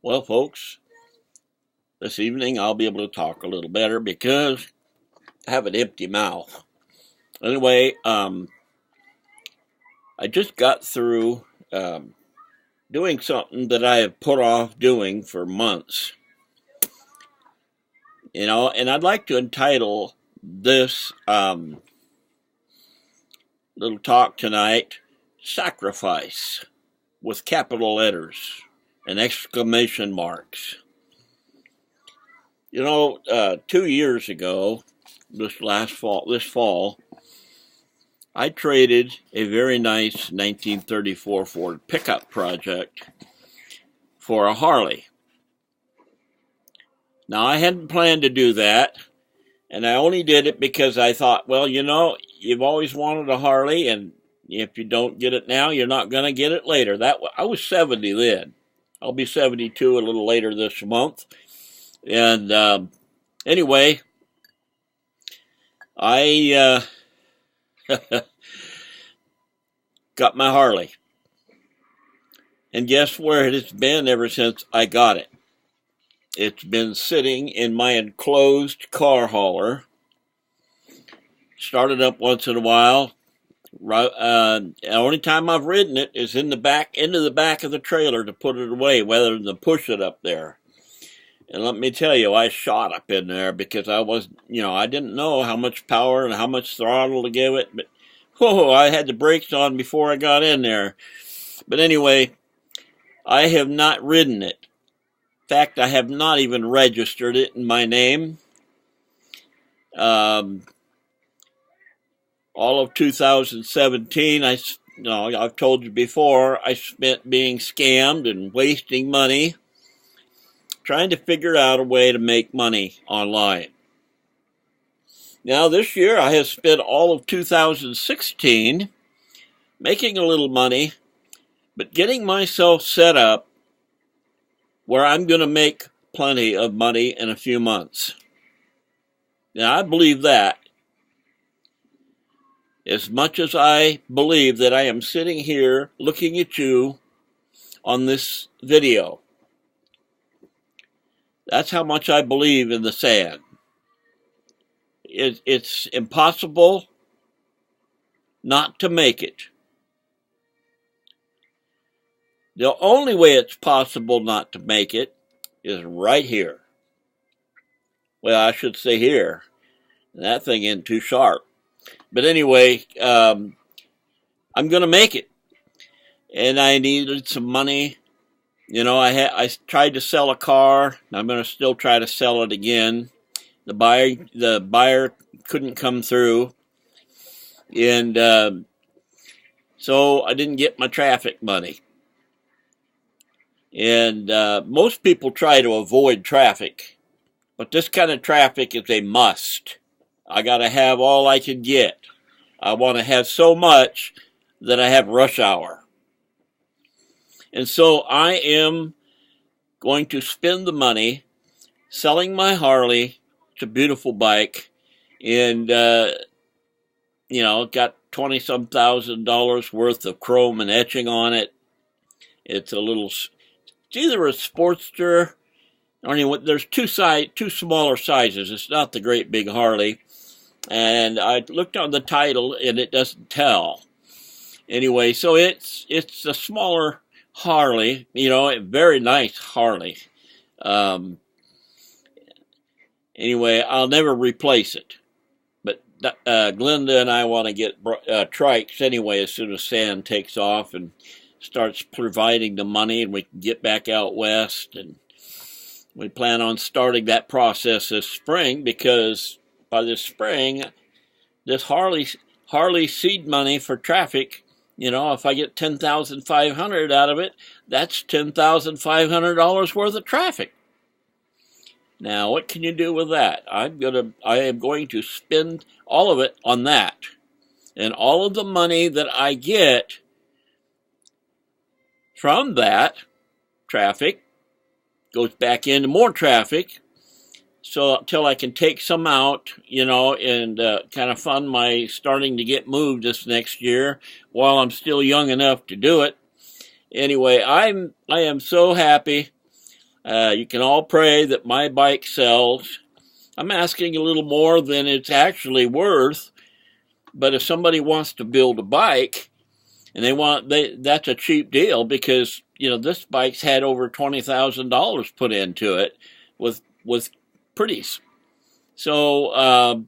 Well, folks, this evening I'll be able to talk a little better because I have an empty mouth. Anyway, I just got through doing something that I have put off doing for months. And I'd like to entitle this little talk tonight, Sacrifice, with capital letters and exclamation marks. 2 years ago, this fall, I traded a very nice 1934 Ford pickup project for a Harley. Now, I hadn't planned to do that, and I only did it because I thought, well, you've always wanted a Harley, and if you don't get it now, you're not going to get it later. I was 70 then. I'll be 72 a little later this month. And anyway, I got my Harley. And guess where it has been ever since I got it? It's been sitting in my enclosed car hauler. Started up once in a while. The only time I've ridden it is into the back of the trailer to put it away, rather than to push it up there. And let me tell you, I shot up in there because I didn't know how much power and how much throttle to give it. But, I had the brakes on before I got in there. But anyway, I have not ridden it. In fact, I have not even registered it in my name. All of 2017, I've told you before, I spent being scammed and wasting money trying to figure out a way to make money online. Now, this year I have spent all of 2016 making a little money, but getting myself set up where I'm going to make plenty of money in a few months. Now, I believe that as much as I believe that I am sitting here looking at you on this video. That's how much I believe in the saying. It's impossible not to make it. The only way it's possible not to make it is right here. Well, I should say here. That thing isn't too sharp. But anyway, I'm going to make it. And I needed some money. I tried to sell a car. I'm going to still try to sell it again. The buyer couldn't come through. And so I didn't get my traffic money. And most people try to avoid traffic. But this kind of traffic is a must. I got to have all I can get. I want to have so much that I have rush hour. And so I am going to spend the money selling my Harley. It's a beautiful bike. And, got $20-some thousand worth of chrome and etching on it. It's either a Sportster. There's two smaller sizes. It's not the great big Harley. And I looked on the title and it doesn't tell. Anyway, so it's a smaller Harley, a very nice Harley. Anyway, I'll never replace it. But Glenda and I want to get trikes anyway as soon as Sam takes off and starts providing the money and we can get back out west. And we plan on starting that process this spring because by this spring, this Harley seed money for traffic, if I get $10,500 out of it, that's $10,500 worth of traffic. Now, what can you do with that? I am going to spend all of it on that. And all of the money that I get from that traffic goes back into more traffic. So until I can take some out, and kind of fund my starting to get moved this next year while I'm still young enough to do it. Anyway, I am so happy. You can all pray that my bike sells. I'm asking a little more than it's actually worth, but if somebody wants to build a bike and that's a cheap deal, because this bike's had over $20,000 put into it with pretties. So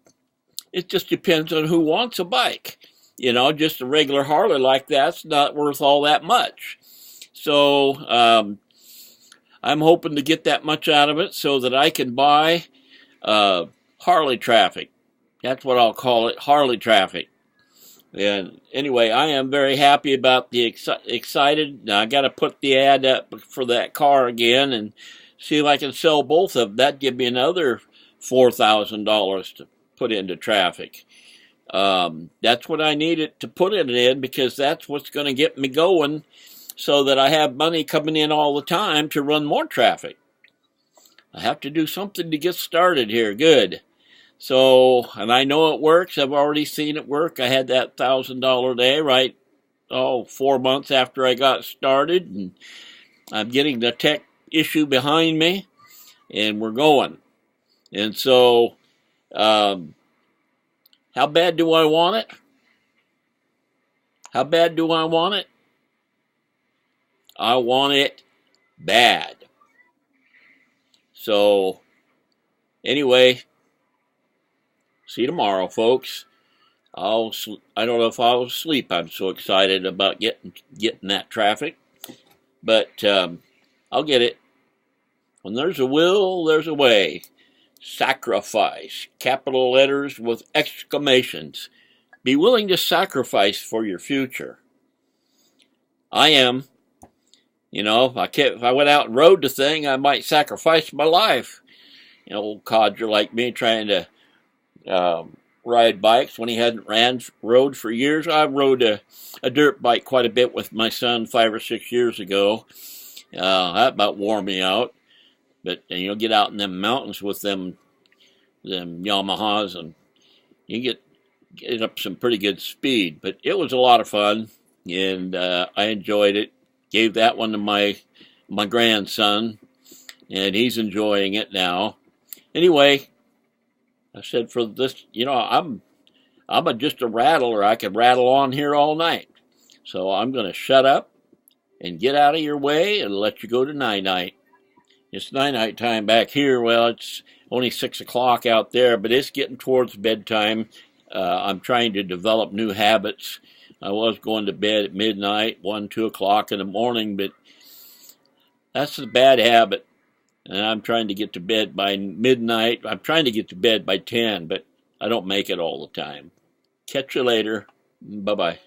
it just depends on who wants a bike. Just a regular Harley like that's not worth all that much. So I'm hoping to get that much out of it so that I can buy Harley traffic. That's what I'll call it, Harley traffic. And anyway, I am very happy about the excited. Now I got to put the ad up for that car again and see if I can sell both of them. That'd give me another $4,000 to put into traffic. That's what I needed to put it in, because that's what's going to get me going so that I have money coming in all the time to run more traffic. I have to do something to get started here. Good. So, and I know it works. I've already seen it work. I had that $1,000 day 4 months after I got started, and I'm getting the tech issue behind me, and we're going. And so, how bad do I want it? How bad do I want it? I want it bad. So, anyway, see you tomorrow, folks. I don't know if I'll sleep. I'm so excited about getting that traffic, but I'll get it. When there's a will, there's a way. Sacrifice, capital letters with exclamations. Be willing to sacrifice for your future. I am. If I went out and rode the thing, I might sacrifice my life. Old codger like me trying to ride bikes when he hadn't rode for years. I rode a dirt bike quite a bit with my son 5 or 6 years ago. That about wore me out. But get out in them mountains with them Yamahas, and you get up some pretty good speed. But it was a lot of fun, and I enjoyed it. Gave that one to my grandson, and he's enjoying it now. Anyway, I said for this, I'm just a rattler. I could rattle on here all night. So I'm going to shut up and get out of your way and let you go to night-night. It's night-night time back here. Well, it's only 6 o'clock out there, but it's getting towards bedtime. I'm trying to develop new habits. I was going to bed at midnight, 1, 2 o'clock in the morning, but that's a bad habit. And I'm trying to get to bed by midnight. I'm trying to get to bed by 10, but I don't make it all the time. Catch you later. Bye-bye.